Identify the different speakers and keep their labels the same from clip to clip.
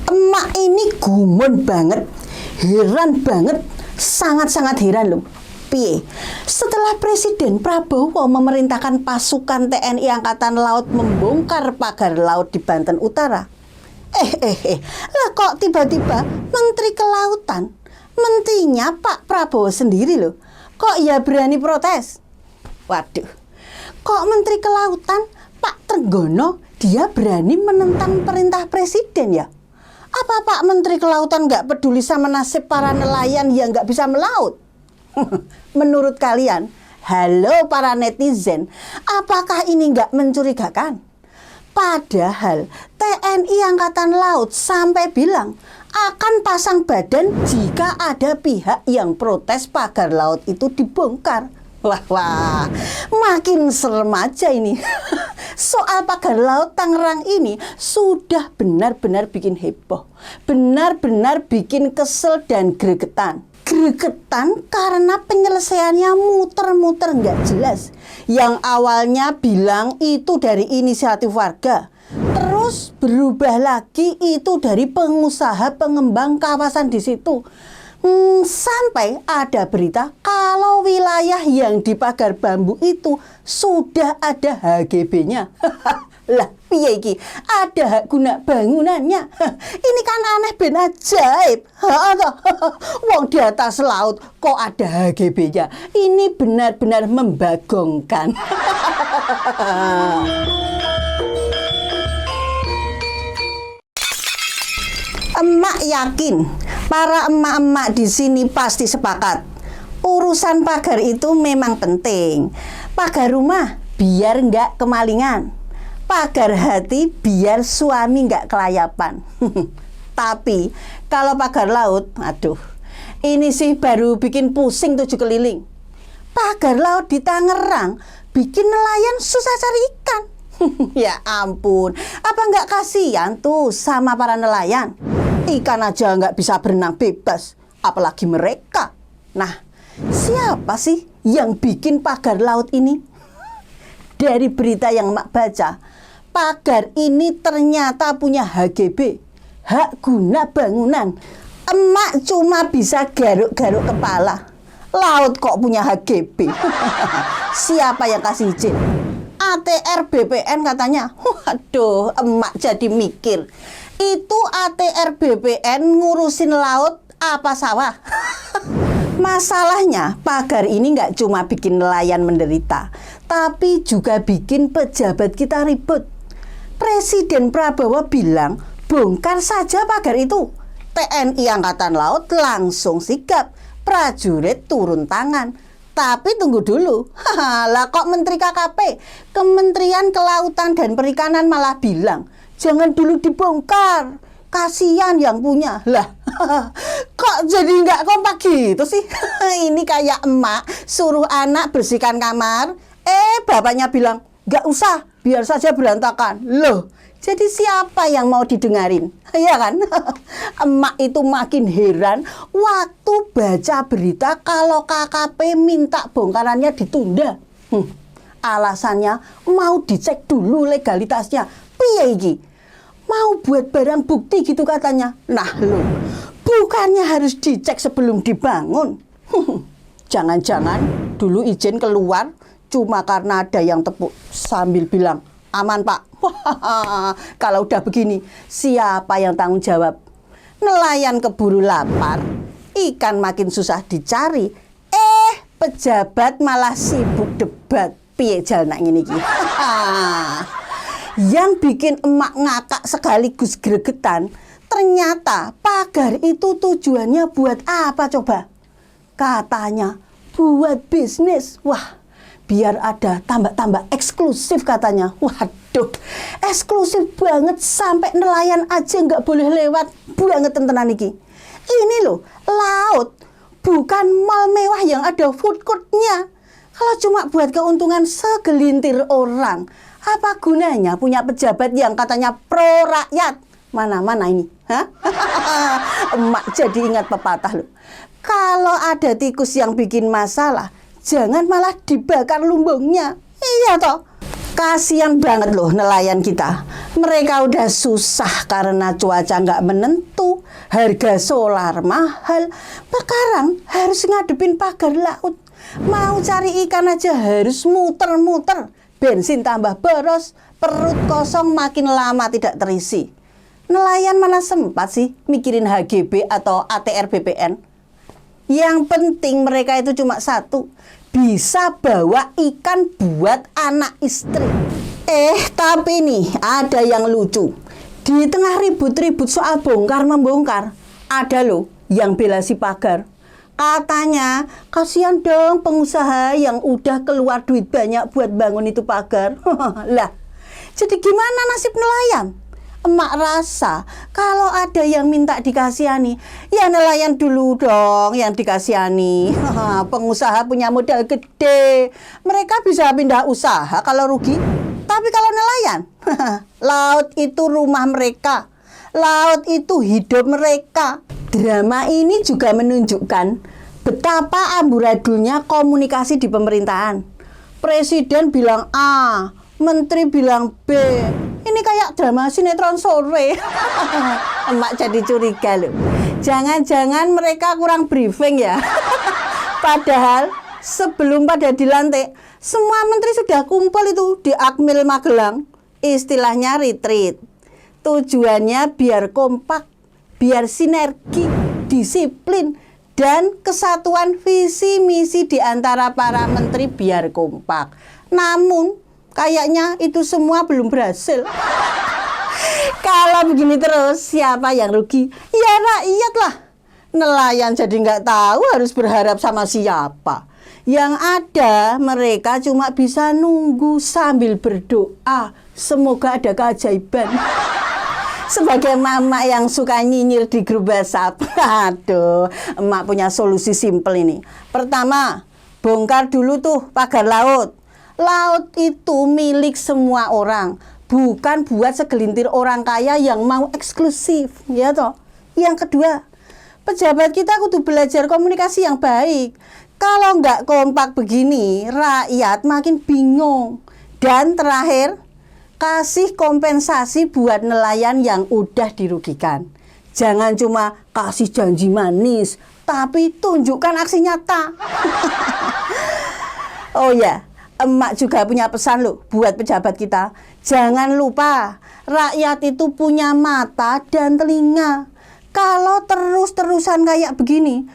Speaker 1: Emak ini gumun banget, heran banget, sangat-sangat heran loh. Piye? Setelah Presiden Prabowo memerintahkan pasukan TNI Angkatan Laut membongkar pagar laut di Banten Utara. Lah kok tiba-tiba Menteri Kelautan, menterinya Pak Prabowo sendiri loh, kok ya berani protes? Waduh, kok Menteri Kelautan Pak Trenggono dia berani menentang perintah Presiden ya? Apa Pak Menteri Kelautan nggak peduli sama nasib para nelayan yang nggak bisa melaut? Menurut kalian, halo para netizen, apakah ini nggak mencurigakan? Padahal TNI Angkatan Laut sampai bilang akan pasang badan jika ada pihak yang protes pagar laut itu dibongkar. Wah, makin serem aja ini. Soal pagar laut Tangerang ini sudah benar-benar bikin heboh, benar-benar bikin kesel dan gregetan. Gregetan karena penyelesaiannya muter-muter nggak jelas. Yang awalnya bilang itu dari inisiatif warga, terus berubah lagi itu dari pengusaha pengembang kawasan di situ. Sampai ada berita kalau wilayah yang dipagar bambu itu sudah ada HGB-nya. Lah, piye iki? Ada hak guna bangunannya. Ini kan aneh ben ajaib. Wong di atas laut kok ada HGB-nya. Ini benar-benar membagongkan. Emak yakin para emak-emak di sini pasti sepakat. Urusan pagar itu memang penting. Pagar rumah biar nggak kemalingan. Pagar hati biar suami nggak kelayapan. Tapi kalau pagar laut, aduh, ini sih baru bikin pusing 7 keliling. Pagar laut di Tangerang bikin nelayan susah cari ikan. Ya ampun, apa nggak kasihan tuh sama para nelayan? Ikan aja nggak bisa berenang bebas, apalagi mereka. Nah, siapa sih yang bikin pagar laut ini? Dari berita yang Mak baca, pagar ini ternyata punya HGB, hak guna bangunan. Emak cuma bisa garuk-garuk kepala. Laut kok punya HGB? Siapa yang kasih izin? ATR BPN katanya. Waduh, emak jadi mikir. Itu ATR BPN ngurusin laut apa sawah? Masalahnya pagar ini nggak cuma bikin nelayan menderita, tapi juga bikin pejabat kita ribut. Presiden Prabowo bilang bongkar saja pagar itu. TNI Angkatan Laut langsung sigap, prajurit turun tangan. Tapi tunggu dulu, lah kok Menteri KKP, Kementerian Kelautan dan Perikanan malah bilang jangan dulu dibongkar, kasihan yang punya. Lah, kok jadi nggak kompak gitu sih? Ini kayak emak suruh anak bersihkan kamar, bapaknya bilang nggak usah, biar saja berantakan. Loh, jadi siapa yang mau didengarin? Ya kan? Emak itu makin heran waktu baca berita kalau KKP minta bongkarannya ditunda. Alasannya mau dicek dulu legalitasnya. Piye iki? Mau buat barang bukti gitu katanya. Nah loh, bukannya harus dicek sebelum dibangun? Jangan-jangan dulu izin keluar cuma karena ada yang tepuk sambil bilang, aman Pak. Kalau udah begini, siapa yang tanggung jawab? Nelayan keburu lapar, ikan makin susah dicari. Pejabat malah sibuk debat. Piye jalnak ngene iki? Yang bikin emak ngakak sekaligus gregetan, ternyata pagar itu tujuannya buat apa coba? Katanya buat bisnis. Wah, biar ada tambah-tambah eksklusif katanya. Waduh, eksklusif banget sampai nelayan aja nggak boleh lewat. Banget tenan iki. Ini loh, laut, bukan mall mewah yang ada food court-nya. Kalau cuma buat keuntungan segelintir orang, apa gunanya punya pejabat yang katanya pro rakyat? Mana-mana ini? Hah? Emak jadi ingat pepatah loh. Kalau ada tikus yang bikin masalah, jangan malah dibakar lumbungnya. Iya toh. Kasian banget loh nelayan kita. Mereka udah susah karena cuaca nggak menentu, harga solar mahal. Sekarang harus ngadepin pagar laut. Mau cari ikan aja harus muter-muter. Bensin tambah boros, perut kosong makin lama tidak terisi. Nelayan mana sempat sih mikirin HGB atau ATR BPN? Yang penting mereka itu cuma satu, bisa bawa ikan buat anak istri. Tapi nih ada yang lucu. Di tengah ribut-ribut soal bongkar-membongkar, ada loh yang bela si pagar. Katanya, kasihan dong pengusaha yang udah keluar duit banyak buat bangun itu pagar. Lah, jadi gimana nasib nelayan? Emak rasa kalau ada yang minta dikasihani, ya nelayan dulu dong yang dikasihani. Pengusaha punya modal gede, mereka bisa pindah usaha kalau rugi. Tapi kalau nelayan, laut itu rumah mereka, laut itu hidup mereka. Drama ini juga menunjukkan betapa amburadulnya komunikasi di pemerintahan. Presiden bilang A, menteri bilang B. Ini kayak drama sinetron sore. Emak jadi curiga loh. Jangan-jangan mereka kurang briefing ya. Padahal sebelum pada dilantik, semua menteri sudah kumpul itu di Akmil Magelang. Istilahnya retreat. Tujuannya biar kompak, biar sinergi, disiplin, dan kesatuan visi misi di antara para menteri biar kompak. Namun kayaknya itu semua belum berhasil. Kalau begini terus, siapa yang rugi? Ya rakyat lah. Nelayan jadi nggak tahu harus berharap sama siapa. Yang ada mereka cuma bisa nunggu sambil berdoa. Semoga ada keajaiban. Sebagai mama yang suka nyinyir di grup WhatsApp, aduh, emak punya solusi simpel ini. Pertama, bongkar dulu tuh pagar laut. Laut itu milik semua orang, bukan buat segelintir orang kaya yang mau eksklusif, ya toh. Yang kedua, pejabat kita kudu belajar komunikasi yang baik. Kalau nggak kompak begini, rakyat makin bingung. Dan terakhir, kasih kompensasi buat nelayan yang udah dirugikan. Jangan cuma kasih janji manis, tapi tunjukkan aksi nyata. Oh ya, emak juga punya pesan loh buat pejabat kita. Jangan lupa, rakyat itu punya mata dan telinga. Kalau terus-terusan kayak begini,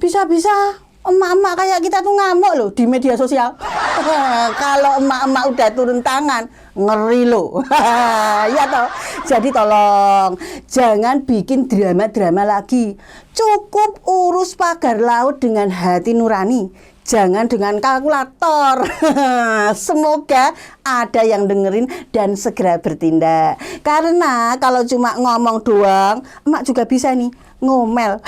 Speaker 1: bisa-bisa emak-emak kayak kita tuh ngamuk loh di media sosial. Kalau emak-emak udah turun tangan, ngeri loh. Ya toh. Jadi tolong, jangan bikin drama-drama lagi. Cukup urus pagar laut dengan hati nurani. Jangan dengan kalkulator. Semoga ada yang dengerin dan segera bertindak. Karena kalau cuma ngomong doang, emak juga bisa nih ngomel.